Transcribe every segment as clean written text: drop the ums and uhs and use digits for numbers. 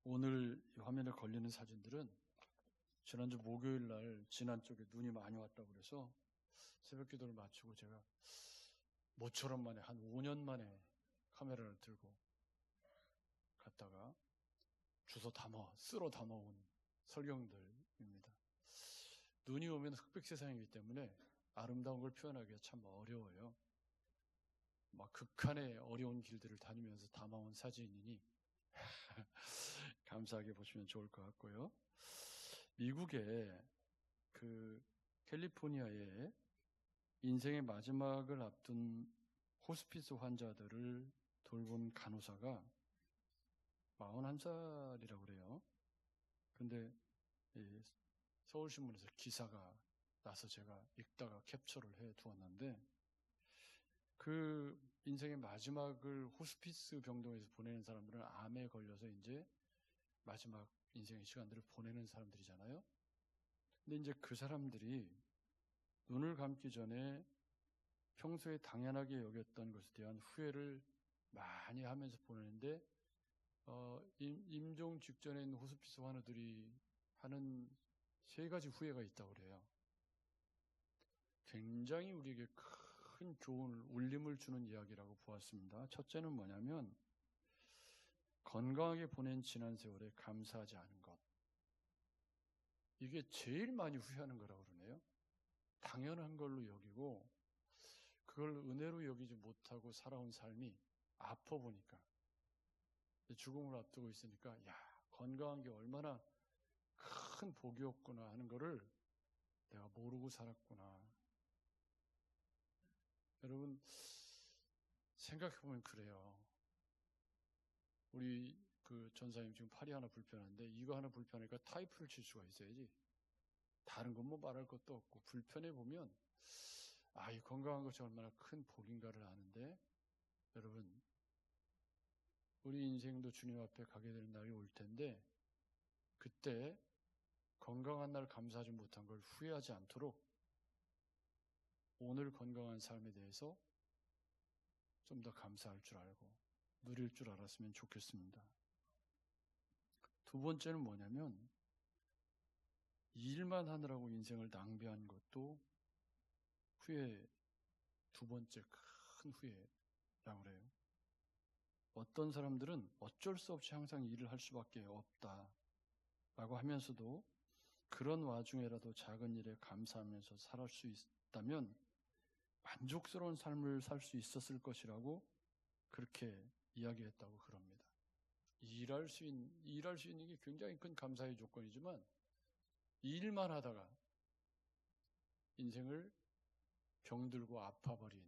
오늘 이 화면에 걸리는 사진들은 지난주 목요일 날 진안 쪽에 눈이 많이 왔다고 그래서 새벽 기도를 마치고 제가 모처럼 만에 한 5년 만에 카메라를 들고 갔다가 쓸어 담아온 설경들입니다. 눈이 오면 흑백 세상이기 때문에 아름다운 걸 표현하기가 참 어려워요. 막 극한의 어려운 길들을 다니면서 담아온 사진이니 감사하게 보시면 좋을 것 같고요. 미국의 캘리포니아에 인생의 마지막을 앞둔 호스피스 환자들을 돌본 간호사가 41살이라고 그래요. 근데 서울신문에서 기사가 나서 제가 읽다가 캡처를 해 두었는데, 그 인생의 마지막을 호스피스 병동에서 보내는 사람들은 암에 걸려서 이제 마지막 인생의 시간들을 보내는 사람들이잖아요. 근데 이제 그 사람들이 눈을 감기 전에 평소에 당연하게 여겼던 것에 대한 후회를 많이 하면서 보내는데, 임종 직전에 있는 호스피스 환우들이 하는 3가지 후회가 있다고 그래요. 굉장히 우리에게 큰 교훈을, 울림을 주는 이야기라고 보았습니다. 첫째는 뭐냐면, 건강하게 보낸 지난 세월에 감사하지 않은 것. 이게 제일 많이 후회하는 거라고 그러네요. 당연한 걸로 여기고 그걸 은혜로 여기지 못하고 살아온 삶이 아파 보니까, 죽음을 앞두고 있으니까 건강한 게 얼마나 큰 복이었구나 하는 거를 내가 모르고 살았구나. 여러분 생각해보면 그래요. 우리 전사님 지금 팔이 하나 불편한데 이거 하나 불편하니까 타이프를 칠 수가 있어야지. 다른 건 뭐 말할 것도 없고 불편해 보면 이 건강한 것이 얼마나 큰 복인가를 아는데, 여러분 우리 인생도 주님 앞에 가게 되는 날이 올 텐데, 그때 건강한 날 감사하지 못한 걸 후회하지 않도록 오늘 건강한 삶에 대해서 좀 더 감사할 줄 알고 누릴 줄 알았으면 좋겠습니다. 두 번째는 뭐냐면, 일만 하느라고 인생을 낭비한 것도 두 번째 큰 후회라고 그래요. 어떤 사람들은 어쩔 수 없이 항상 일을 할 수밖에 없다라고 하면서도 그런 와중에라도 작은 일에 감사하면서 살 수 있다면 만족스러운 삶을 살 수 있었을 것이라고 그렇게 이야기했다고 그럽니다. 일할 수 있는 게 굉장히 큰 감사의 조건이지만, 일만 하다가 인생을 병들고 아파버린,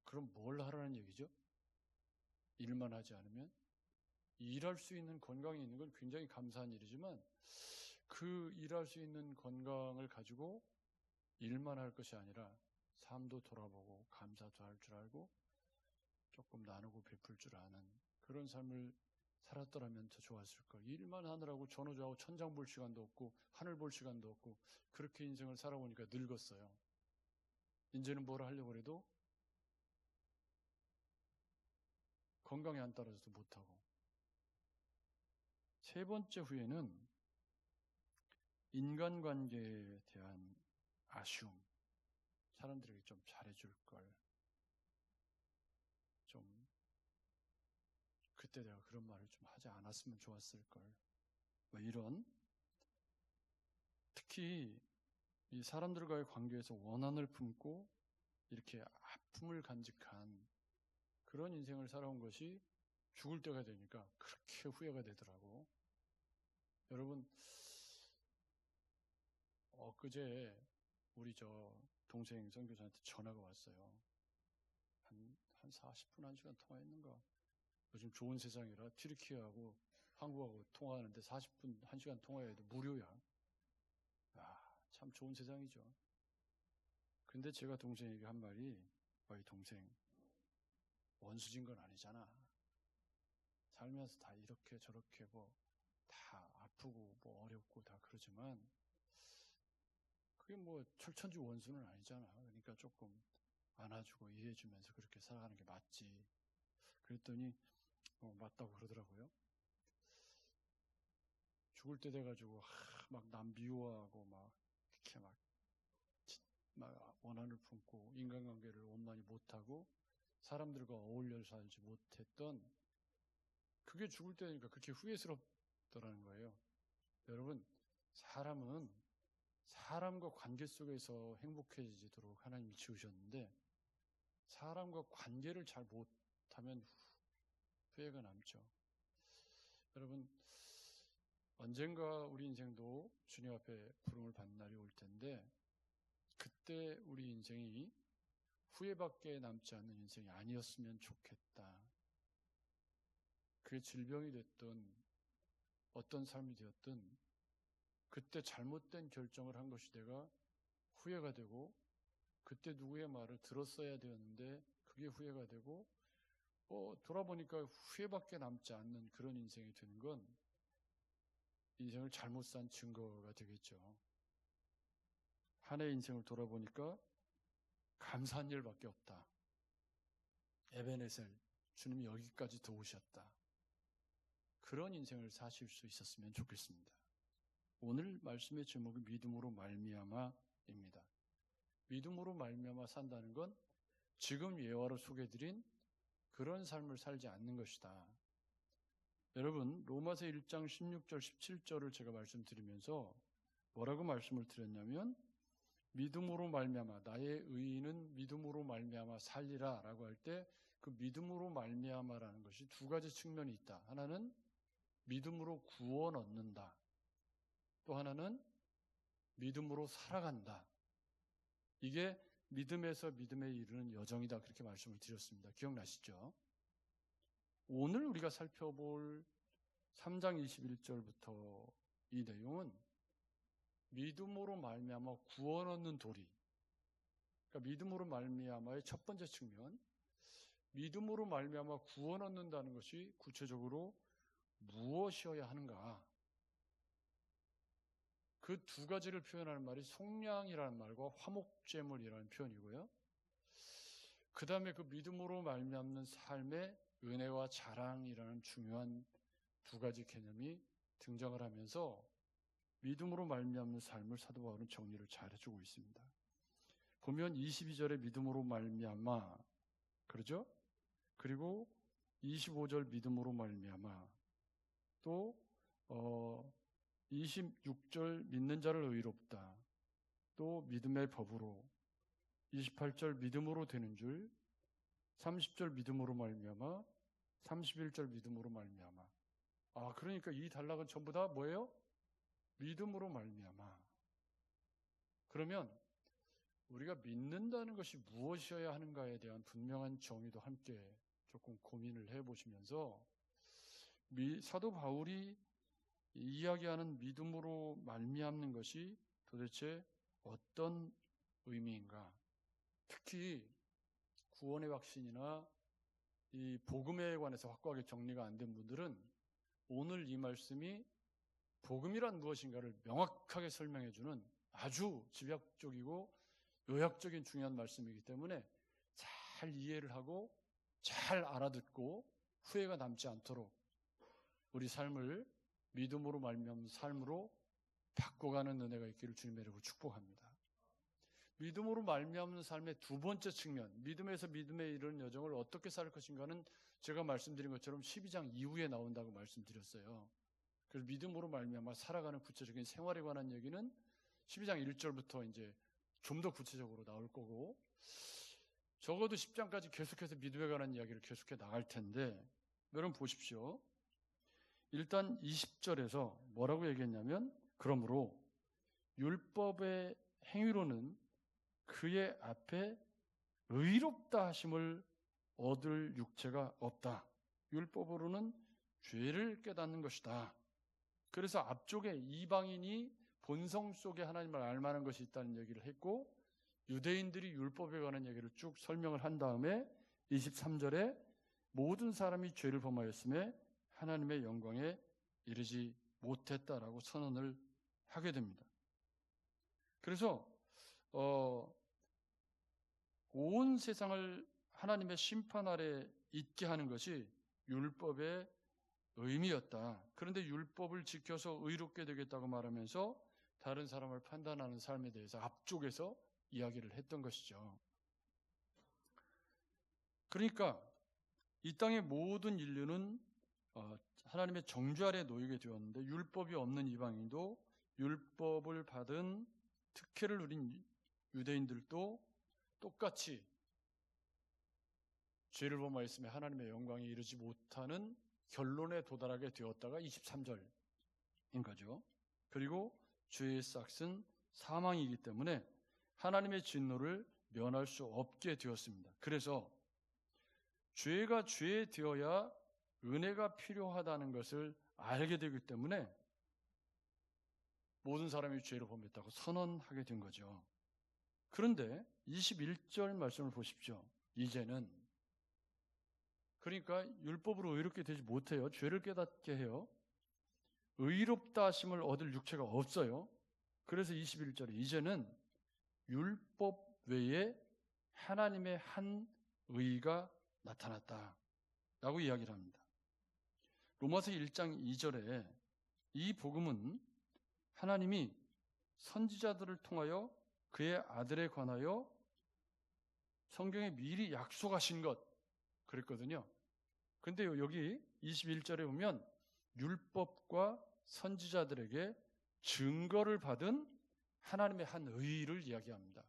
그럼 뭘 하라는 얘기죠? 일만 하지 않으면? 일할 수 있는 건강이 있는 건 굉장히 감사한 일이지만, 그 일할 수 있는 건강을 가지고 일만 할 것이 아니라 삶도 돌아보고 감사도 할 줄 알고 조금 나누고 베풀 줄 아는 그런 삶을 살았더라면 더 좋았을 걸. 일만 하느라고 전호조하고 천장 볼 시간도 없고 하늘 볼 시간도 없고 그렇게 인생을 살아보니까 늙었어요. 이제는 뭘 하려고 해도 건강이 안 따라줘서 못하고. 세 번째 후회는 인간관계에 대한 아쉬움. 사람들에게 좀 잘해줄 걸. 좀 그때 내가 그런 말을 좀 하지 않았으면 좋았을 걸. 이런, 특히 이 사람들과의 관계에서 원한을 품고 이렇게 아픔을 간직한 그런 인생을 살아온 것이 죽을 때가 되니까 그렇게 후회가 되더라고. 여러분, 엊그제 우리 동생 선교사한테 전화가 왔어요. 한 40분, 1시간 통화했는가? 요즘 좋은 세상이라 튀르키예하고 한국하고 통화하는데 40분, 1시간 통화해도 무료야. 참 좋은 세상이죠. 근데 제가 동생에게 한 말이, 어이 동생, 원수진 건 아니잖아. 살면서 다 이렇게 저렇게 다 아프고 어렵고 다 그러지만 그게 철천지 원수는 아니잖아. 그러니까 조금 안아주고 이해해주면서 그렇게 살아가는 게 맞지. 그랬더니 맞다고 그러더라고요. 죽을 때 돼가지고 막 남 미워하고 막 이렇게 막 원한을 품고 인간관계를 원만히 못하고 사람들과 어울려 살지 못했던, 그게 죽을 때니까 그렇게 후회스럽더라는 거예요. 여러분, 사람은 사람과 관계 속에서 행복해지도록 하나님이 지으셨는데 사람과 관계를 잘 못하면 후회가 남죠. 여러분, 언젠가 우리 인생도 주님 앞에 부름을 받는 날이 올 텐데 그때 우리 인생이 후회밖에 남지 않는 인생이 아니었으면 좋겠다. 그게 질병이 됐든 어떤 삶이 되었든 그때 잘못된 결정을 한 것이 내가 후회가 되고, 그때 누구의 말을 들었어야 되었는데 그게 후회가 되고, 돌아보니까 후회밖에 남지 않는 그런 인생이 되는 건 인생을 잘못 산 증거가 되겠죠. 한 해의 인생을 돌아보니까 감사한 일밖에 없다. 에베네셀, 주님이 여기까지 도우셨다. 그런 인생을 사실 수 있었으면 좋겠습니다. 오늘 말씀의 제목은 믿음으로 말미암아입니다. 믿음으로 말미암아 산다는 건 지금 예화로 소개해드린 그런 삶을 살지 않는 것이다. 여러분, 로마서 1장 16절 17절을 제가 말씀드리면서 뭐라고 말씀을 드렸냐면, 믿음으로 말미암아, 나의 의인은 믿음으로 말미암아 살리라 라고 할 때 그 믿음으로 말미암아라는 것이 두 가지 측면이 있다. 하나는 믿음으로 구원 얻는다. 또 하나는 믿음으로 살아간다. 이게 믿음에서 믿음에 이르는 여정이다. 그렇게 말씀을 드렸습니다. 기억나시죠? 오늘 우리가 살펴볼 3장 21절부터 이 내용은 믿음으로 말미암아 구원 얻는 도리. 그러니까 믿음으로 말미암아의 첫 번째 측면, 믿음으로 말미암아 구원 얻는다는 것이 구체적으로 무엇이어야 하는가? 그 두 가지를 표현하는 말이 속량이라는 말과 화목제물이라는 표현이고요. 그 다음에 그 믿음으로 말미암는 삶의 은혜와 자랑이라는 중요한 두 가지 개념이 등장을 하면서 믿음으로 말미암는 삶을 사도 바울은 정리를 잘 해주고 있습니다. 보면 22절에 믿음으로 말미암아, 그러죠? 그리고 25절 믿음으로 말미암아, 또 26절 믿는 자를 의롭다, 또 믿음의 법으로, 28절 믿음으로 되는 줄, 30절 믿음으로 말미암아, 31절 믿음으로 말미암아. 그러니까 이 단락은 전부 다 뭐예요? 믿음으로 말미암아. 그러면 우리가 믿는다는 것이 무엇이어야 하는가에 대한 분명한 정의도 함께 조금 고민을 해보시면서 사도 바울이 이야기하는 믿음으로 말미암는 것이 도대체 어떤 의미인가? 특히 구원의 확신이나 이 복음에 관해서 확고하게 정리가 안 된 분들은 오늘 이 말씀이 복음이란 무엇인가를 명확하게 설명해주는 아주 집약적이고 요약적인 중요한 말씀이기 때문에 잘 이해를 하고 잘 알아듣고 후회가 남지 않도록 우리 삶을 믿음으로 말미암는 삶으로 바꿔가는 은혜가 있기를 주님의 이름으로 축복합니다. 믿음으로 말미암는 삶의 두 번째 측면, 믿음에서 믿음에 이르는 여정을 어떻게 살 것인가는 제가 말씀드린 것처럼 12장 이후에 나온다고 말씀드렸어요. 그래서 믿음으로 말미암아 살아가는 구체적인 생활에 관한 얘기는 12장 1절부터 이제 좀 더 구체적으로 나올 거고, 적어도 10장까지 계속해서 믿음에 관한 이야기를 계속해 나갈 텐데, 여러분 보십시오. 일단 20절에서 뭐라고 얘기했냐면, 그러므로 율법의 행위로는 그의 앞에 의롭다 하심을 얻을 육체가 없다. 율법으로는 죄를 깨닫는 것이다. 그래서 앞쪽에 이방인이 본성 속에 하나님을 알만한 것이 있다는 얘기를 했고, 유대인들이 율법에 관한 얘기를 쭉 설명을 한 다음에 23절에 모든 사람이 죄를 범하였음에 하나님의 영광에 이르지 못했다라고 선언을 하게 됩니다. 그래서 온 세상을 하나님의 심판 아래 있게 하는 것이 율법의 의미였다. 그런데 율법을 지켜서 의롭게 되겠다고 말하면서 다른 사람을 판단하는 삶에 대해서 앞쪽에서 이야기를 했던 것이죠. 그러니까 이 땅의 모든 인류는 하나님의 정죄 아래 놓이게 되었는데, 율법이 없는 이방인도 율법을 받은 특혜를 누린 유대인들도 똑같이 죄를 범하였으며 하나님의 영광에 이르지 못하는 결론에 도달하게 되었다가 23절인 거죠. 그리고 죄의 싹은 사망이기 때문에 하나님의 진노를 면할 수 없게 되었습니다. 그래서 죄가 죄 되어야 은혜가 필요하다는 것을 알게 되기 때문에 모든 사람이 죄를 범했다고 선언하게 된 거죠. 그런데 21절 말씀을 보십시오. 이제는, 그러니까 율법으로 의롭게 되지 못해요. 죄를 깨닫게 해요. 의롭다 하심을 얻을 육체가 없어요. 그래서 21절에 이제는 율법 외에 하나님의 한 의가 나타났다 라고 이야기를 합니다. 로마서 1장 2절에 이 복음은 하나님이 선지자들을 통하여 그의 아들에 관하여 성경에 미리 약속하신 것 그랬거든요. 근데 여기 21절에 보면 율법과 선지자들에게 증거를 받은 하나님의 한 의를 이야기합니다.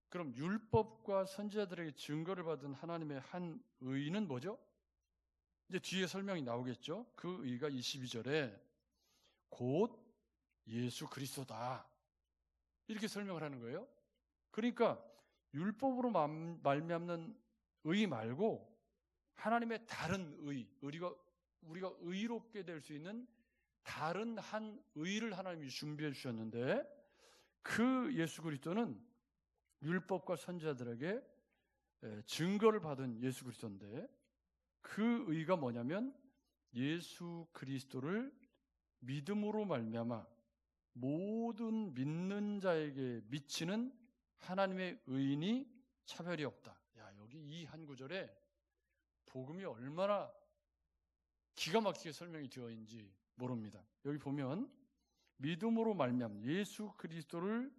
그럼 율법과 선지자들에게 증거를 받은 하나님의 한 의는 뭐죠? 이제 뒤에 설명이 나오겠죠. 그 의가 22절에 곧 예수 그리스도다 이렇게 설명을 하는 거예요. 그러니까 율법으로 말미암는 의 말고 하나님의 다른 의, 우리가 의롭게 될 수 있는 다른 한 의를 하나님이 준비해 주셨는데, 그 예수 그리스도는 율법과 선지자들에게 증거를 받은 예수 그리스도인데, 그 의가 뭐냐면 예수 그리스도를 믿음으로 말미암아 모든 믿는 자에게 미치는 하나님의 의인이 차별이 없다. 여기 이 한 구절에 복음이 얼마나 기가 막히게 설명이 되어 있는지 모릅니다. 여기 보면 믿음으로 말미암는, 예수 그리스도를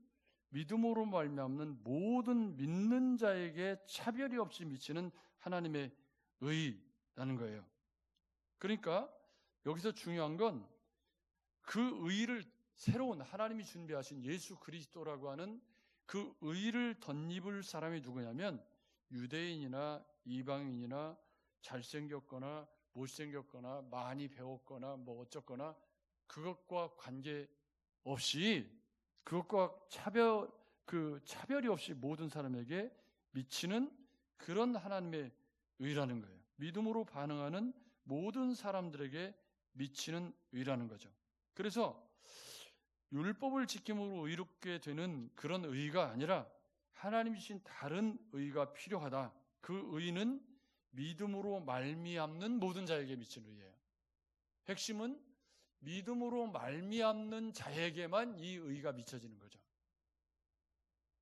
믿음으로 말미암는 모든 믿는 자에게 차별이 없이 미치는 하나님의 의라는 거예요. 그러니까 여기서 중요한 건 그 의를, 새로운 하나님이 준비하신 예수 그리스도라고 하는 그 의를 덧입을 사람이 누구냐면 유대인이나 이방인이나 잘생겼거나 못생겼거나 많이 배웠거나 뭐 어쩌거나 그것과 관계없이, 그것과 차별이 없이 모든 사람에게 미치는 그런 하나님의 의라는 거예요. 믿음으로 반응하는 모든 사람들에게 미치는 의라는 거죠. 그래서 율법을 지킴으로 의롭게 되는 그런 의가 아니라 하나님이 주신 다른 의가 필요하다. 그 의는 믿음으로 말미암는 모든 자에게 미치는 의예요. 핵심은 믿음으로 말미암는 자에게만 이 의가 미쳐지는 거죠.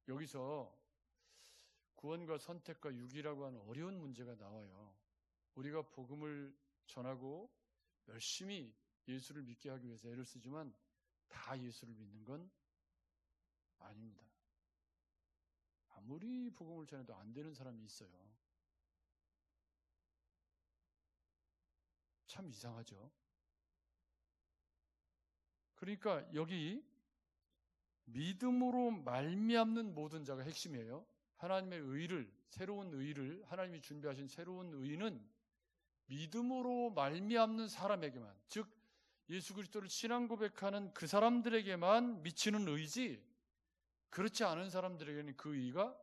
여기서 구원과 선택과 유기라고 하는 어려운 문제가 나와요. 우리가 복음을 전하고 열심히 예수를 믿게 하기 위해서 애를 쓰지만 다 예수를 믿는 건 아닙니다. 아무리 복음을 전해도 안 되는 사람이 있어요. 참 이상하죠. 그러니까 여기 믿음으로 말미암는 모든 자가 핵심이에요. 하나님의 의를, 새로운 의를, 하나님이 준비하신 새로운 의는 믿음으로 말미암는 사람에게만, 즉 예수 그리스도를 신앙 고백하는 그 사람들에게만 미치는 의지, 그렇지 않은 사람들에게는 그 의가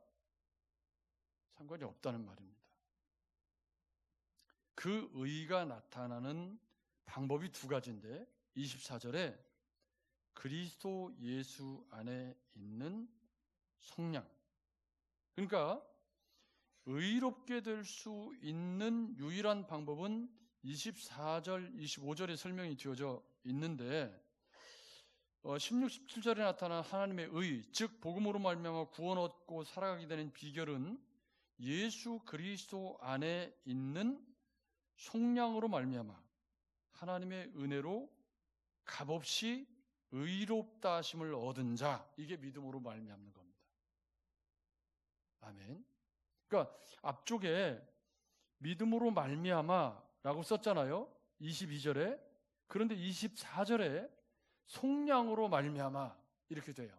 상관이 없다는 말입니다. 그 의가 나타나는 방법이 두 가지인데 24절에 그리스도 예수 안에 있는 속량, 그러니까 의롭게 될 수 있는 유일한 방법은 24절, 25절에 설명이 되어져 있는데 16, 17절에 나타난 하나님의 의, 즉 복음으로 말미암아 구원 얻고 살아가게 되는 비결은 예수 그리스도 안에 있는 속량으로 말미암아 하나님의 은혜로 값없이 의롭다 하심을 얻은 자, 이게 믿음으로 말미암는 겁니다. 아멘. 그러니까 앞쪽에 믿음으로 말미암아라고 썼잖아요. 22절에. 그런데 24절에 속량으로 말미암아 이렇게 돼요.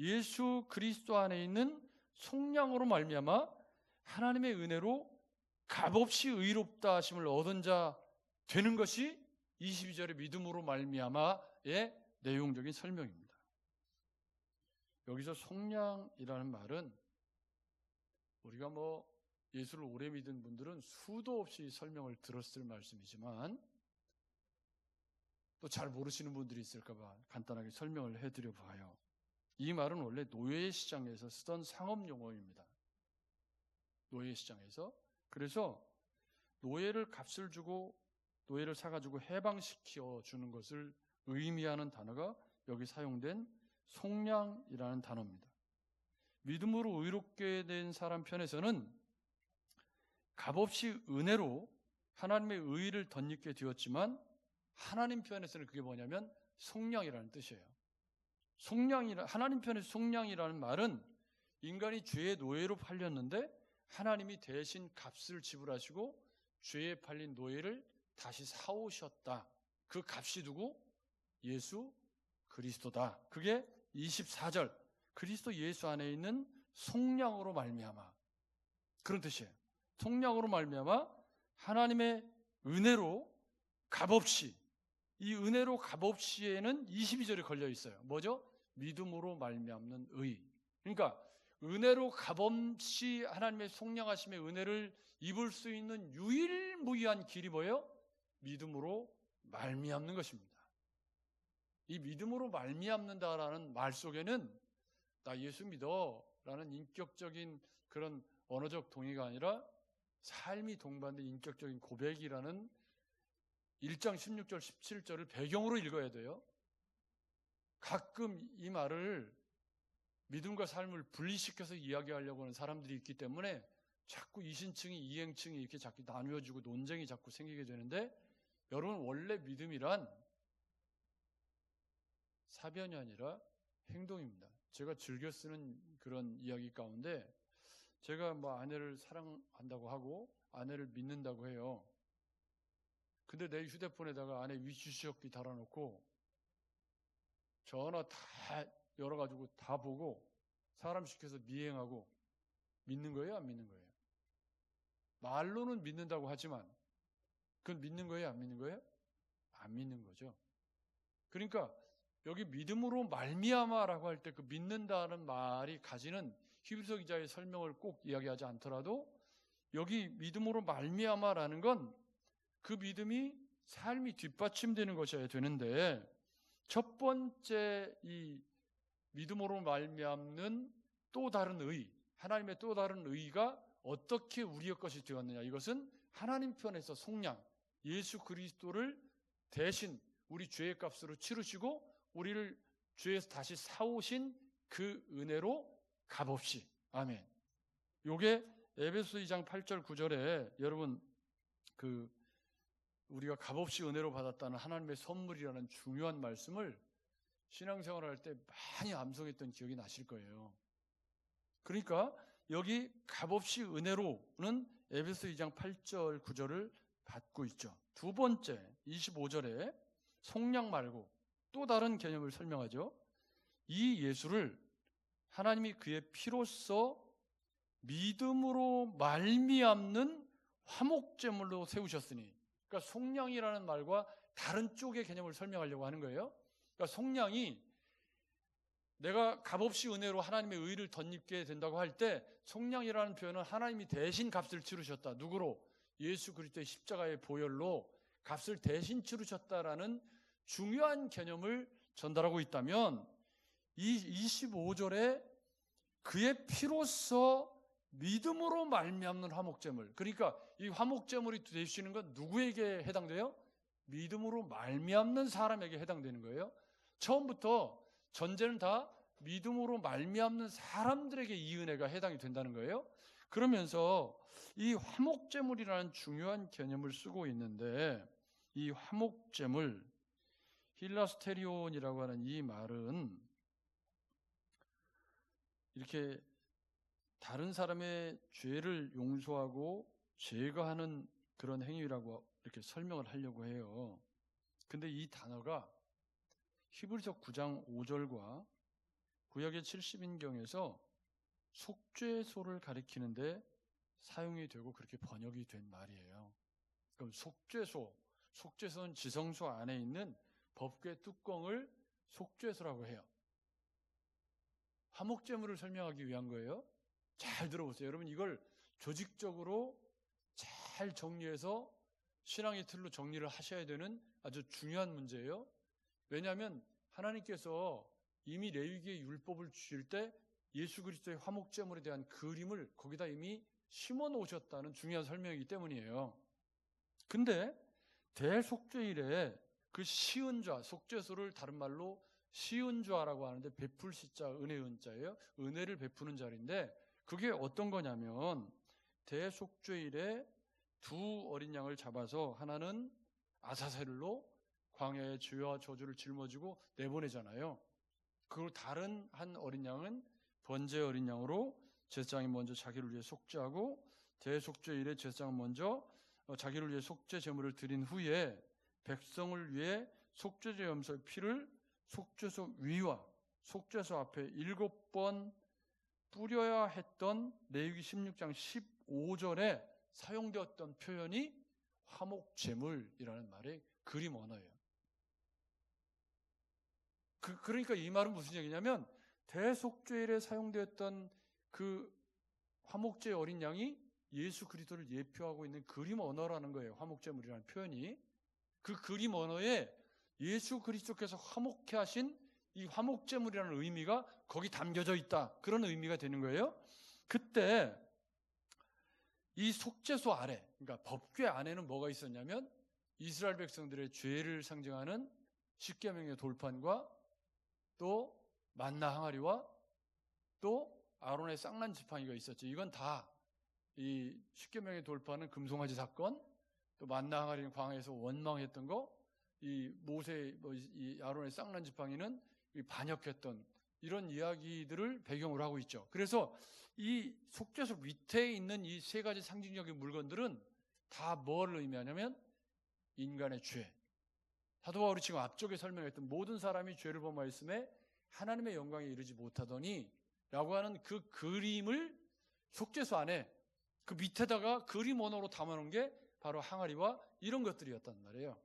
예수 그리스도 안에 있는 속량으로 말미암아 하나님의 은혜로 값없이 의롭다 하심을 얻은 자 되는 것이 22절의 믿음으로 말미암아의 내용적인 설명입니다. 여기서 속량이라는 말은 우리가 예수를 오래 믿은 분들은 수도 없이 설명을 들었을 말씀이지만 또 잘 모르시는 분들이 있을까 봐 간단하게 설명을 해드려 봐요. 이 말은 원래 노예 시장에서 쓰던 상업 용어입니다. 노예 시장에서. 그래서 노예를 값을 주고 노예를 사가지고 해방시켜 주는 것을 의미하는 단어가 여기 사용된 속량이라는 단어입니다. 믿음으로 의롭게 된 사람 편에서는 값없이 은혜로 하나님의 의의를 덧입게 되었지만 하나님 편에서는 그게 뭐냐면 속량이라는 뜻이에요. 하나님 편에서 속량이라는 말은 인간이 죄의 노예로 팔렸는데 하나님이 대신 값을 지불하시고 죄에 팔린 노예를 다시 사오셨다. 그 값이 누구? 예수 그리스도다. 그게 24절 그리스도 예수 안에 있는 속량으로 말미암아 그런 뜻이에요. 속량으로 말미암아 하나님의 은혜로 값없이, 이 은혜로 값없이에는 22절이 걸려 있어요. 뭐죠? 믿음으로 말미암는 의. 그러니까 은혜로 값없이 하나님의 속량하심의 은혜를 입을 수 있는 유일무이한 길이 뭐예요? 믿음으로 말미암는 것입니다. 이 믿음으로 말미암는다라는 말 속에는 나 예수 믿어 라는 인격적인 그런 언어적 동의가 아니라 삶이 동반된 인격적인 고백이라는 1장 16절 17절을 배경으로 읽어야 돼요. 가끔 이 말을 믿음과 삶을 분리시켜서 이야기하려고 하는 사람들이 있기 때문에 자꾸 이신층이 이행층이 이렇게 자꾸 나누어지고 논쟁이 자꾸 생기게 되는데, 여러분 원래 믿음이란 사변이 아니라 행동입니다. 제가 즐겨 쓰는 그런 이야기 가운데 제가 아내를 사랑한다고 하고 아내를 믿는다고 해요. 근데 내 휴대폰에다가 아내 위치시험기 달아놓고 전화 다 열어가지고 다 보고 사람 시켜서 미행하고 믿는 거예요? 안 믿는 거예요? 말로는 믿는다고 하지만 그건 믿는 거예요? 안 믿는 거예요? 안 믿는 거죠. 그러니까 여기 믿음으로 말미암아라고 할 때 그 믿는다는 말이 가지는 히브리서 기자의 설명을 꼭 이야기하지 않더라도 여기 믿음으로 말미암아라는 건 그 믿음이 삶이 뒷받침되는 것이어야 되는데, 첫 번째 이 믿음으로 말미암는 또 다른 의, 하나님의 또 다른 의가 어떻게 우리의 것이 되었느냐, 이것은 하나님 편에서 속량, 예수 그리스도를 대신 우리 죄의 값으로 치르시고 우리를 죄에서 다시 사오신 그 은혜로 값없이. 아멘. 요게 에베소 2장 8절 9절에 여러분 우리가 값없이 은혜로 받았다는 하나님의 선물이라는 중요한 말씀을 신앙생활을 할 때 많이 암송했던 기억이 나실 거예요. 그러니까 여기 값없이 은혜로는 에베소 2장 8절 9절을 받고 있죠. 두 번째 25절에 속량 말고 또 다른 개념을 설명하죠. 이 예수를 하나님이 그의 피로써 믿음으로 말미암는 화목제물로 세우셨으니, 그러니까 속량이라는 말과 다른 쪽의 개념을 설명하려고 하는 거예요. 그러니까 속량이 내가 값없이 은혜로 하나님의 의를 덧입게 된다고 할 때 속량이라는 표현은 하나님이 대신 값을 치르셨다. 누구로? 예수 그리스도의 십자가의 보혈로 값을 대신 치르셨다라는 중요한 개념을 전달하고 있다면, 이 25절에 그의 피로써 믿음으로 말미암는 화목제물, 그러니까 이 화목제물이 되시는 건 누구에게 해당돼요? 믿음으로 말미암는 사람에게 해당되는 거예요. 처음부터 전제는 다 믿음으로 말미암는 사람들에게 이 은혜가 해당이 된다는 거예요. 그러면서 이 화목제물이라는 중요한 개념을 쓰고 있는데, 이 화목제물, 힐라스테리온이라고 하는 이 말은 이렇게 다른 사람의 죄를 용서하고 제거하는 그런 행위라고 이렇게 설명을 하려고 해요. 근데 이 단어가 히브리서 9장 5절과 구약의 70인경에서 속죄소를 가리키는데 사용이 되고 그렇게 번역이 된 말이에요. 그럼 속죄소는 지성소 안에 있는 법궤 뚜껑을 속죄소라고 해요. 화목제물을 설명하기 위한 거예요. 잘 들어보세요. 여러분, 이걸 조직적으로 잘 정리해서 신앙의 틀로 정리를 하셔야 되는 아주 중요한 문제예요. 왜냐하면 하나님께서 이미 레위기의 율법을 주실 때 예수 그리스도의 화목제물에 대한 그림을 거기다 이미 심어 놓으셨다는 중요한 설명이기 때문이에요. 근데 대속죄일에 그 시은좌, 속죄소를 다른 말로 시은좌라고 하는데 베풀 시자, 은혜 은자예요. 은혜를 베푸는 자리인데 그게 어떤 거냐면 대속죄일에 두 어린 양을 잡아서 하나는 아사셀로 광야에 죄와 저주를 짊어지고 내보내잖아요. 그리고 다른 한 어린 양은 번제 어린 양으로 제사장이 먼저 자기를 위해 속죄하고 대속죄일에 제사장은 먼저 자기를 위해 속죄 제물을 드린 후에 백성을 위해 속죄제 염소의 피를 속죄소 위와 속죄소 앞에 7번 뿌려야 했던 레위기 16장 15절에 사용되었던 표현이 화목제물이라는 말의 그림 언어예요. 그러니까 이 말은 무슨 얘기냐면 대속죄일에 사용되었던 그 화목제 어린 양이 예수 그리스도를 예표하고 있는 그림 언어라는 거예요. 화목제물이라는 표현이. 그 그림 언어에 예수 그리스도께서 화목케 하신 이 화목제물이라는 의미가 거기 담겨져 있다. 그런 의미가 되는 거예요. 그때 이 속죄소 아래, 그러니까 법궤 안에는 뭐가 있었냐면 이스라엘 백성들의 죄를 상징하는 십계명의 돌판과 또 만나 항아리와 또 아론의 쌍난 지팡이가 있었죠. 이건 다 이 십계명의 돌판은 금송아지 사건, 또 만나 항아리는 광야에서 원망했던 거, 이 모세, 이 아론의 쌍난 지팡이는 반역했던 이런 이야기들을 배경으로 하고 있죠. 그래서 이 속죄소 밑에 있는 이 세 가지 상징적인 물건들은 다 뭘 의미하냐면 인간의 죄. 사도 바울이 지금 앞쪽에 설명했던 모든 사람이 죄를 범하였음에 하나님의 영광에 이르지 못하더니 라고 하는 그 그림을 속죄소 안에 그 밑에다가 그림 언어로 담아놓은 게 바로 항아리와 이런 것들이었단 말이에요.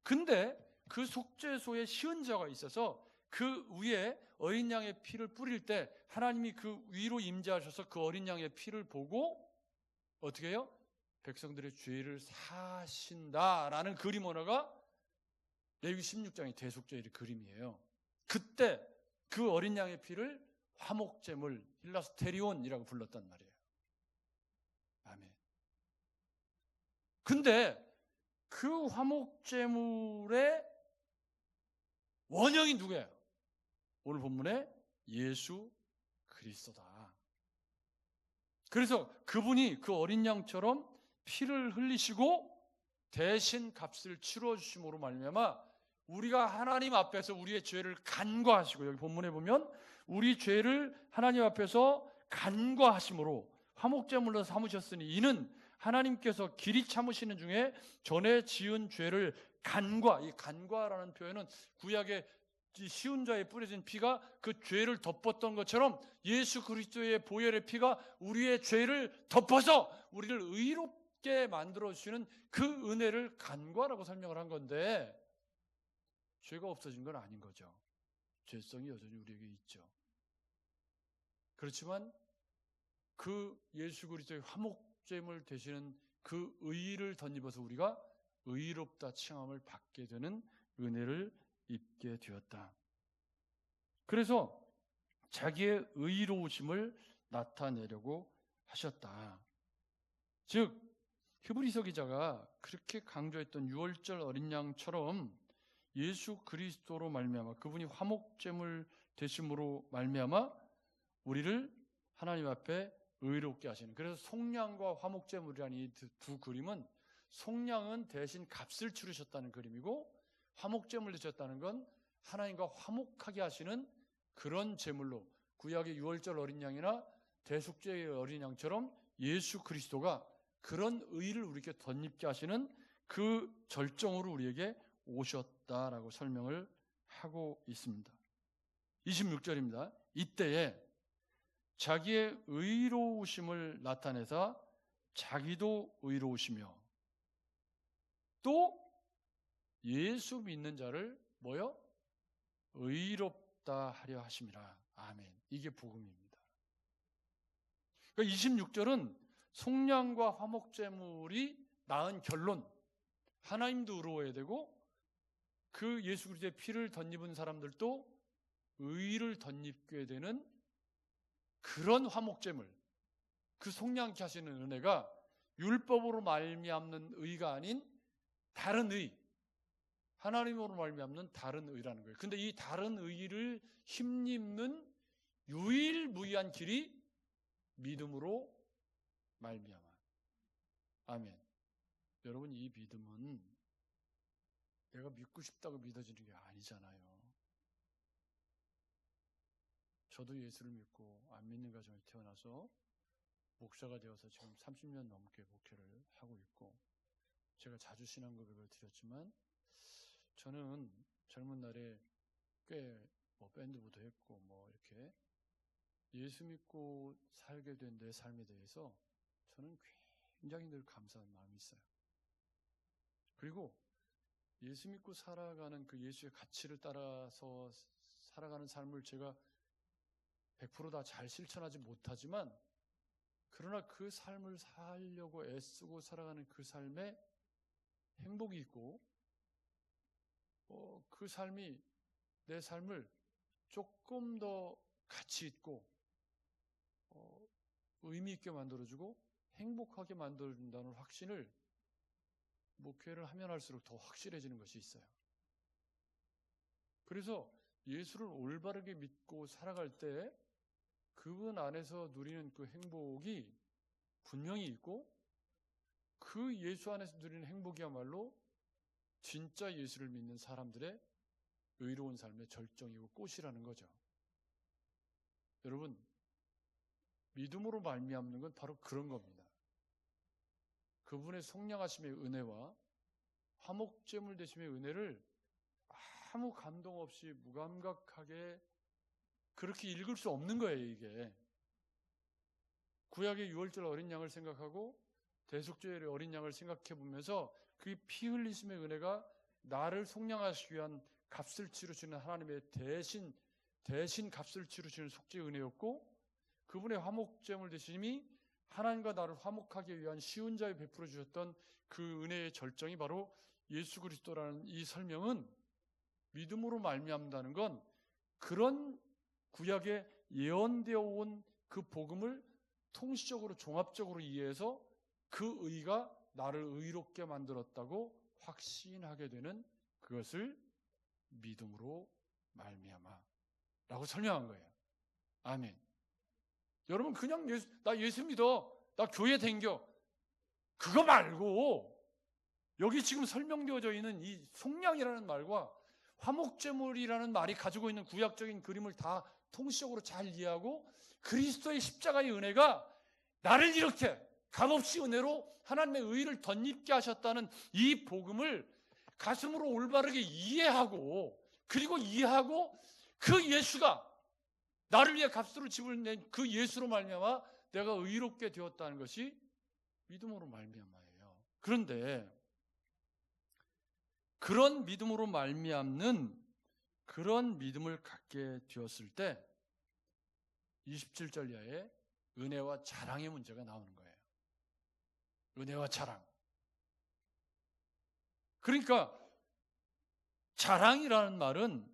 근데 그 속죄소에 시은자가 있어서 그 위에 어린 양의 피를 뿌릴 때 하나님이 그 위로 임재하셔서 그 어린 양의 피를 보고 어떻게 해요? 백성들의 죄를 사하신다라는 그림 언어가 레위기 16장의 대속죄일의 그림이에요. 그때 그 어린 양의 피를 화목제물, 힐라스테리온이라고 불렀단 말이에요. 아멘. 근데 그 화목제물의 원형이 누구예요? 오늘 본문에 예수 그리스도다. 그래서 그분이 그 어린 양처럼 피를 흘리시고 대신 값을 치러 주심으로 말미암아 우리가 하나님 앞에서 우리의 죄를 간과하시고, 여기 본문에 보면 우리 죄를 하나님 앞에서 간과하심으로 화목제물로 삼으셨으니 이는 하나님께서 길이 참으시는 중에 전에 지은 죄를 이 간과라는 표현은 구약의 시운자에 뿌려진 피가 그 죄를 덮었던 것처럼 예수 그리스도의 보혈의 피가 우리의 죄를 덮어서 우리를 의롭게 만들어주시는 그 은혜를 간과라고 설명을 한 건데, 죄가 없어진 건 아닌 거죠. 죄성이 여전히 우리에게 있죠. 그렇지만 그 예수 그리스도의 화목제물 되시는 그 의를 덧입어서 우리가 의롭다 칭함을 받게 되는 은혜를 입게 되었다. 그래서 자기의 의로우심을 나타내려고 하셨다. 즉 히브리서 기자가 그렇게 강조했던 유월절 어린 양처럼 예수 그리스도로 말미암아 그분이 화목제물 되심으로 말미암아 우리를 하나님 앞에 의롭게 하시는, 그래서 속량과 화목제물이라는 이 두 그림은 속량은 대신 값을 치르셨다는 그림이고, 화목제물 드셨다는 건 하나님과 화목하게 하시는 그런 제물로, 구약의 유월절 어린 양이나 대속죄의 어린 양처럼 예수 그리스도가 그런 의를 우리에게 덧입게 하시는 그 절정으로 우리에게 오셨다라고 설명을 하고 있습니다. 26절입니다. 이때에 자기의 의로우심을 나타내사 자기도 의로우시며 또 예수 믿는 자를 뭐요? 의롭다 하려 하심이라. 아멘. 이게 복음입니다. 그러니까 26절은 속량과 화목제물이 낳은 결론, 하나님도 의로워야 되고 그 예수 그리스도의 피를 덧입은 사람들도 의를 덧입게 되는 그런 화목제물, 그 속량케 하시는 은혜가 율법으로 말미암는 의가 아닌 다른 의, 하나님으로 말미암는 다른 의라는 거예요. 근데 이 다른 의를 힘입는 유일무이한 길이 믿음으로 말미암아. 아멘. 여러분, 이 믿음은 내가 믿고 싶다고 믿어지는 게 아니잖아요. 저도 예수를 믿고 안 믿는 가정에 태어나서 목사가 되어서 지금 30년 넘게 목회를 하고 있고, 제가 자주 신앙 고백을 드렸지만 저는 젊은 날에 꽤 밴드부도 했고 이렇게 예수 믿고 살게 된 내 삶에 대해서 저는 굉장히 늘 감사한 마음이 있어요. 그리고 예수 믿고 살아가는 그 예수의 가치를 따라서 살아가는 삶을 제가 100% 다 잘 실천하지 못하지만, 그러나 그 삶을 살려고 애쓰고 살아가는 그 삶에 행복이 있고, 그 삶이 내 삶을 조금 더 가치 있고 의미 있게 만들어주고 행복하게 만들어준다는 확신을 목회를 하면 할수록 더 확실해지는 것이 있어요. 그래서 예수를 올바르게 믿고 살아갈 때 그분 안에서 누리는 그 행복이 분명히 있고, 그 예수 안에서 누리는 행복이야말로 진짜 예수를 믿는 사람들의 의로운 삶의 절정이고 꽃이라는 거죠. 여러분, 믿음으로 말미암는 건 바로 그런 겁니다. 그분의 속량하심의 은혜와 화목제물 되심의 은혜를 아무 감동 없이 무감각하게 그렇게 읽을 수 없는 거예요. 이게 구약의 유월절 어린 양을 생각하고 대속죄의 어린 양을 생각해 보면서 그 피 흘리심의 은혜가 나를 속량하시기 위한 값을 치르시는 하나님의 대신 값을 치르시는 속죄의 은혜였고, 그분의 화목제물 되심이 하나님과 나를 화목하기 위한 쉬운 자에 베풀어 주셨던 그 은혜의 절정이 바로 예수 그리스도라는 이 설명은, 믿음으로 말미암다는 건 그런 구약에 예언되어 온 그 복음을 통시적으로 종합적으로 이해해서 그 의가 나를 의롭게 만들었다고 확신하게 되는 그것을 믿음으로 말미암아 라고 설명한 거예요. 아멘. 여러분, 그냥 나 예수 믿어, 나 교회 댕겨, 그거 말고 여기 지금 설명되어져 있는 이 속량이라는 말과 화목제물이라는 말이 가지고 있는 구약적인 그림을 다 통시적으로 잘 이해하고, 그리스도의 십자가의 은혜가 나를 이렇게 값없이 은혜로 하나님의 의를 덧입게 하셨다는 이 복음을 가슴으로 올바르게 이해하고, 그리고 이해하고 그 예수가 나를 위해 값으로 집을 낸 그 예수로 말미암아 내가 의롭게 되었다는 것이 믿음으로 말미암아예요. 그런데 그런 믿음으로 말미암는 그런 믿음을 갖게 되었을 때 27절 이하에 은혜와 자랑의 문제가 나오는 거예요. 은혜와 자랑. 그러니까 자랑이라는 말은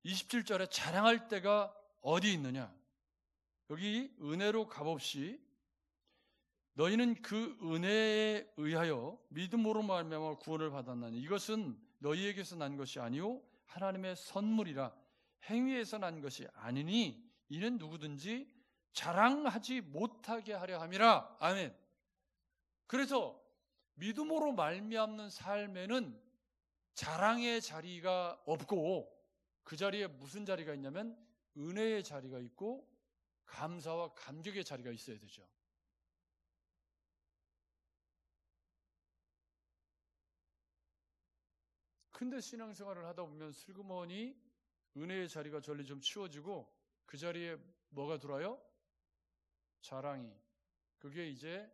27절에 자랑할 때가 어디 있느냐? 여기 은혜로 값없이 너희는 그 은혜에 의하여 믿음으로 말미암아 구원을 받았나니 이것은 너희에게서 난 것이 아니요 하나님의 선물이라. 행위에서 난 것이 아니니 이는 누구든지 자랑하지 못하게 하려 함이라. 아멘. 그래서 믿음으로 말미암는 삶에는 자랑의 자리가 없고 그 자리에 무슨 자리가 있냐면 은혜의 자리가 있고 감사와 감격의 자리가 있어야 되죠. 근데 신앙생활을 하다 보면 슬그머니 은혜의 자리가 저리 좀 치워지고 그 자리에 뭐가 들어와요? 자랑이. 그게 이제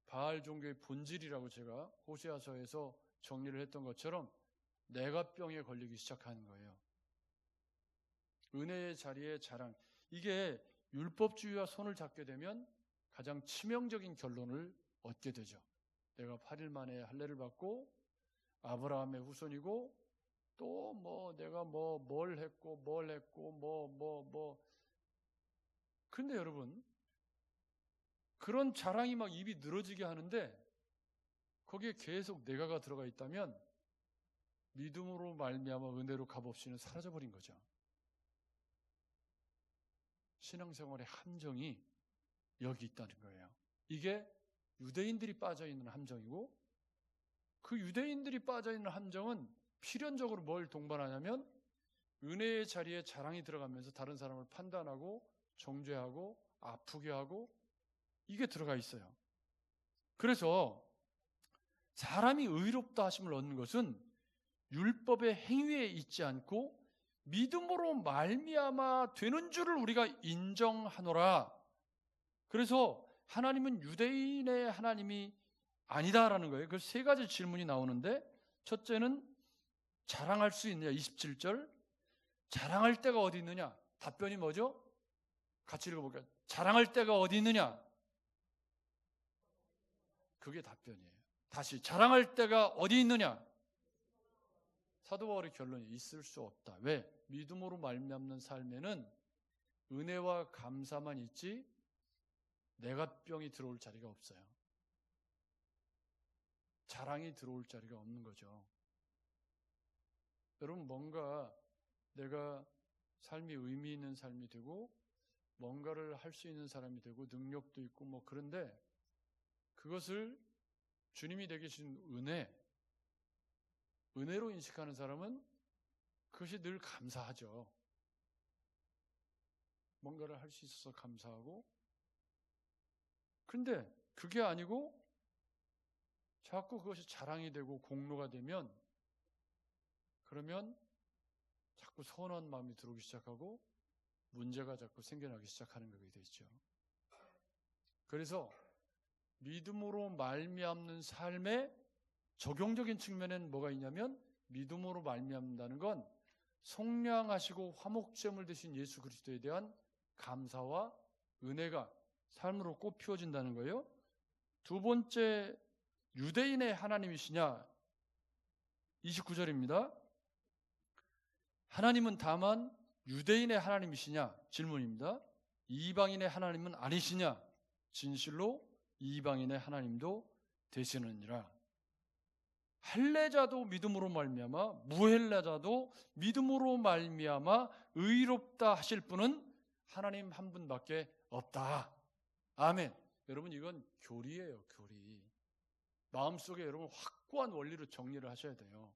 바알 종교의 본질이라고 제가 호세아서에서 정리를 했던 것처럼 내가병에 걸리기 시작하는 거예요. 은혜의 자리에 자랑. 이게 율법주의와 손을 잡게 되면 가장 치명적인 결론을 얻게 되죠. 내가 8일 만에 할례를 받고 아브라함의 후손이고 또 뭐 내가 뭘 했고 근데 여러분 그런 자랑이 막 입이 늘어지게 하는데 거기에 계속 내가가 들어가 있다면 믿음으로 말미암아 은혜로 값없이는 사라져버린 거죠. 신앙생활의 함정이 여기 있다는 거예요. 이게 유대인들이 빠져있는 함정이고 그 유대인들이 빠져있는 함정은 필연적으로 뭘 동반하냐면 은혜의 자리에 자랑이 들어가면서 다른 사람을 판단하고 정죄하고 아프게 하고 이게 들어가 있어요. 그래서 사람이 의롭다 하심을 얻는 것은 율법의 행위에 있지 않고 믿음으로 말미암아 되는 줄을 우리가 인정하노라. 그래서 하나님은 유대인의 하나님이 아니다라는 거예요. 그 세 가지 질문이 나오는데 첫째는 자랑할 수 있느냐? 27절. 자랑할 때가 어디 있느냐? 답변이 뭐죠? 같이 읽어볼까요? 자랑할 때가 어디 있느냐? 그게 답변이에요. 다시 자랑할 때가 어디 있느냐? 사도 바울의 결론이 있을 수 없다. 왜? 믿음으로 말미암는 삶에는 은혜와 감사만 있지 내가병이 들어올 자리가 없어요. 자랑이 들어올 자리가 없는 거죠. 여러분 뭔가 내가 삶이 의미 있는 삶이 되고 뭔가를 할 수 있는 사람이 되고 능력도 있고 뭐 그런데 그것을 주님이 되게 주신 은혜로 인식하는 사람은 그것이 늘 감사하죠. 뭔가를 할 수 있어서 감사하고 근데 그게 아니고 자꾸 그것이 자랑이 되고 공로가 되면 그러면 자꾸 서운한 마음이 들어오기 시작하고 문제가 자꾸 생겨나기 시작하는 거게 되죠. 그래서 믿음으로 말미암는 삶의 적용적인 측면에는 뭐가 있냐면 믿음으로 말미암는다는 건 속량하시고 화목제물 되신 예수 그리스도에 대한 감사와 은혜가 삶으로 꽃피워진다는 거예요. 두 번째, 유대인의 하나님이시냐? 29절입니다. 하나님은 다만 유대인의 하나님이시냐? 질문입니다. 이방인의 하나님은 아니시냐? 진실로 이방인의 하나님도 되시느니라. 할례자도 믿음으로 말미암아 무할례자도 믿음으로 말미암아 의롭다 하실 분은 하나님 한 분밖에 없다. 아멘. 여러분 이건 교리예요. 교리. 마음속에 여러분 확고한 원리로 정리를 하셔야 돼요.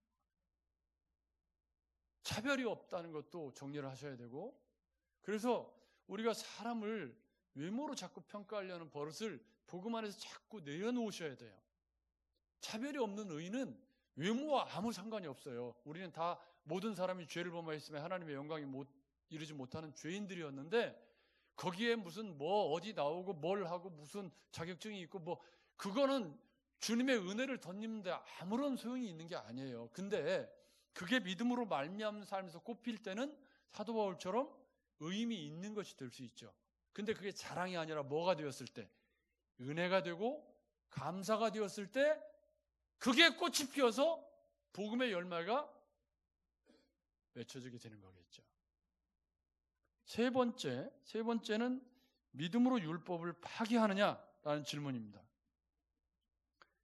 차별이 없다는 것도 정리를 하셔야 되고 그래서 우리가 사람을 외모로 자꾸 평가하려는 버릇을 복음 안에서 자꾸 내려놓으셔야 돼요. 차별이 없는 의인은 외모와 아무 상관이 없어요. 우리는 다 모든 사람이 죄를 범하였으면 하나님의 영광이 이루지 못하는 죄인들이었는데 거기에 무슨 뭐 어디 나오고 뭘 하고 무슨 자격증이 있고 뭐 그거는 주님의 은혜를 덧입는데 아무런 소용이 있는 게 아니에요. 근데 그게 믿음으로 말미암는 삶에서 꼽힐 때는 사도 바울처럼 의미 있는 것이 될 수 있죠. 근데 그게 자랑이 아니라 뭐가 되었을 때? 은혜가 되고 감사가 되었을 때 그게 꽃이 피어서 복음의 열매가 맺혀지게 되는 거겠죠. 세 번째는 믿음으로 율법을 파기하느냐라는 질문입니다.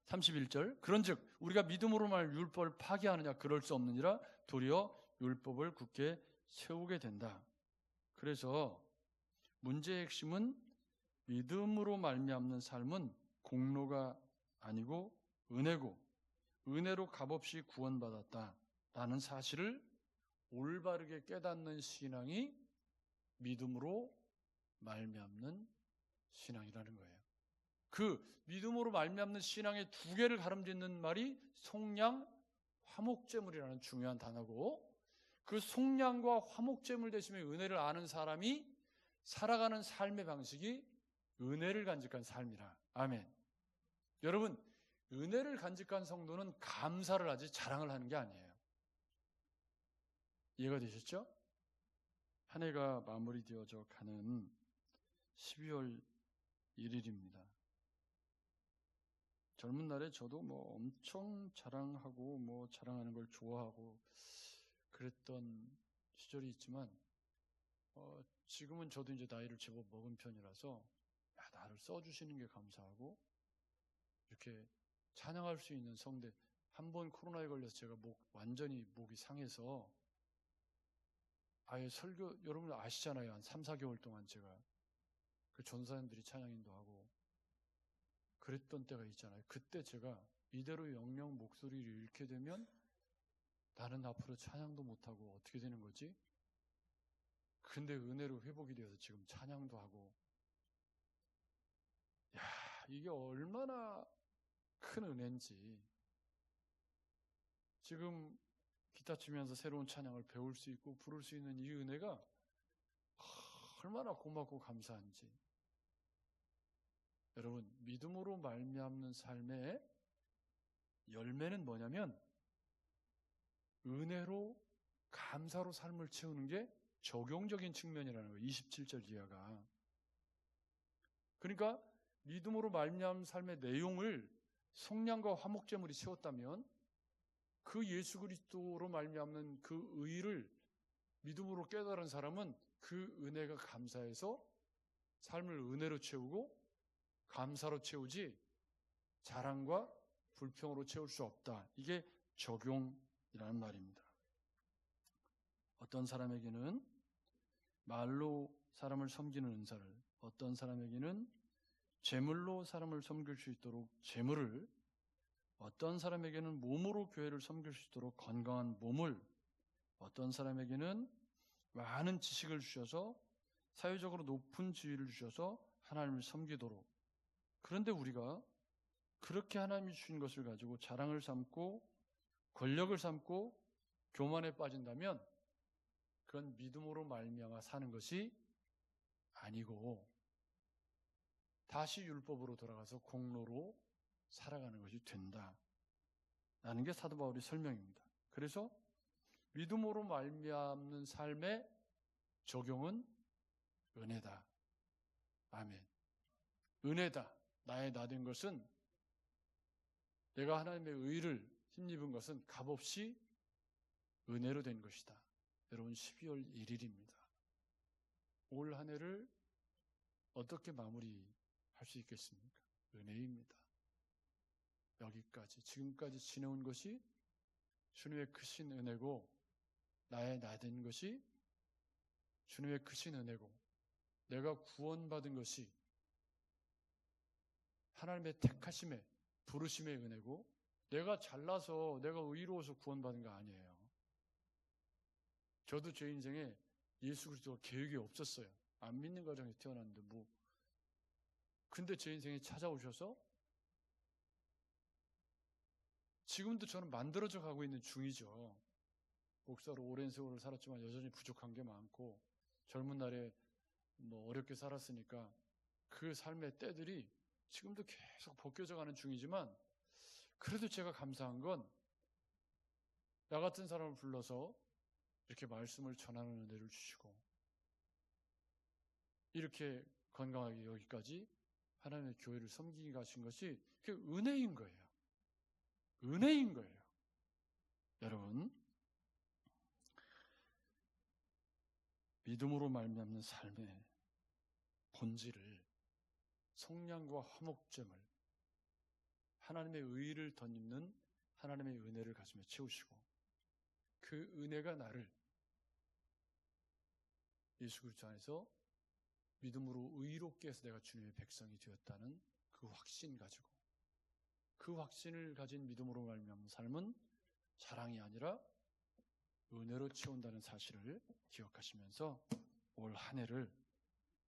31절. 그런즉 우리가 믿음으로만 율법을 파기하느냐? 그럴 수 없느니라. 도리어 율법을 굳게 세우게 된다. 그래서 문제의 핵심은 믿음으로 말미암는 삶은 공로가 아니고 은혜고 은혜로 값없이 구원받았다라는 사실을 올바르게 깨닫는 신앙이 믿음으로 말미암는 신앙이라는 거예요. 그 믿음으로 말미암는 신앙의 두 개를 가름짓는 말이 속량, 화목제물이라는 중요한 단어고, 그 속량과 화목제물 대신에 은혜를 아는 사람이 살아가는 삶의 방식이 은혜를 간직한 삶이라. 아멘. 여러분, 은혜를 간직한 성도는 감사를 하지 자랑을 하는 게 아니에요. 이해가 되셨죠? 한 해가 마무리되어져 가는 12월 1일입니다. 젊은 날에 저도 엄청 자랑하고 자랑하는 걸 좋아하고 그랬던 시절이 있지만, 지금은 저도 이제 나이를 제법 먹은 편이라서 나를 써주시는 게 감사하고, 이렇게 찬양할 수 있는 성대, 한 번 코로나에 걸려서 제가 완전히 목이 상해서 아예 설교, 여러분 아시잖아요. 한 3, 4개월 동안 제가 그 전사님들이 찬양 인도하고 그랬던 때가 있잖아요. 그때 제가 이대로 영영 목소리를 잃게 되면 나는 앞으로 찬양도 못하고 어떻게 되는 거지? 근데 은혜로 회복이 되어서 지금 찬양도 하고, 이게 얼마나 큰 은혜인지. 지금 기타 치면서 새로운 찬양을 배울 수 있고 부를 수 있는 이 은혜가 얼마나 고맙고 감사한지. 여러분, 믿음으로 말미암는 삶의 열매는 뭐냐면 은혜로 감사로 삶을 채우는 게 적용적인 측면이라는 거예요. 27절 이하가. 그러니까 믿음으로 말미암은 삶의 내용을 속량과 화목제물이 채웠다면 그 예수 그리스도로 말미암는 그 의를 믿음으로 깨달은 사람은 그 은혜가 감사해서 삶을 은혜로 채우고 감사로 채우지 자랑과 불평으로 채울 수 없다. 이게 적용이라는 말입니다. 어떤 사람에게는 말로 사람을 섬기는 은사를, 어떤 사람에게는 재물로 사람을 섬길 수 있도록 재물을, 어떤 사람에게는 몸으로 교회를 섬길 수 있도록 건강한 몸을, 어떤 사람에게는 많은 지식을 주셔서 사회적으로 높은 지위를 주셔서 하나님을 섬기도록. 그런데 우리가 그렇게 하나님이 주신 것을 가지고 자랑을 삼고 권력을 삼고 교만에 빠진다면 그건 믿음으로 말미암아 사는 것이 아니고 다시 율법으로 돌아가서 공로로 살아가는 것이 된다라는 게 사도 바울의 설명입니다. 그래서 믿음으로 말미암는 삶의 적용은 은혜다. 아멘. 은혜다. 나의 나 된 것은, 내가 하나님의 의를 힘입은 것은 값없이 은혜로 된 것이다. 여러분, 12월 1일입니다. 올 한 해를 어떻게 마무리할 수 있겠습니까? 은혜입니다. 여기까지, 지금까지 지내온 것이 주님의 크신 은혜고, 나의 나 된 것이 주님의 크신 은혜고, 내가 구원받은 것이 하나님의 택하심의, 부르심의 은혜고, 내가 잘나서 내가 의로워서 구원받은 거 아니에요. 저도 제 인생에 예수 그리스도가 계획이 없었어요. 안 믿는 가정에 태어났는데 근데 제 인생에 찾아오셔서 지금도 저는 만들어져 가고 있는 중이죠. 목사로 오랜 세월을 살았지만 여전히 부족한 게 많고, 젊은 날에 어렵게 살았으니까 그 삶의 때들이 지금도 계속 벗겨져 가는 중이지만, 그래도 제가 감사한 건 나 같은 사람을 불러서 이렇게 말씀을 전하는 은혜를 주시고, 이렇게 건강하게 여기까지 하나님의 교회를 섬기게 하신 것이 그 은혜인 거예요. 은혜인 거예요. 여러분, 믿음으로 말미암는 삶의 본질을 속량과 화목제물, 하나님의 의를 덧입는 하나님의 은혜를 가지며 채우시고, 그 은혜가 나를 예수 그리스도 안에서 믿음으로 의롭게 해서 내가 주님의 백성이 되었다는 그 확신 가지고, 그 확신을 가진 믿음으로 말미암은 삶은 자랑이 아니라 은혜로 채운다는 사실을 기억하시면서 올 한 해를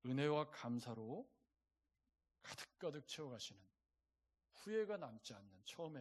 은혜와 감사로 가득가득 채워가시는, 후회가 남지 않는, 처음에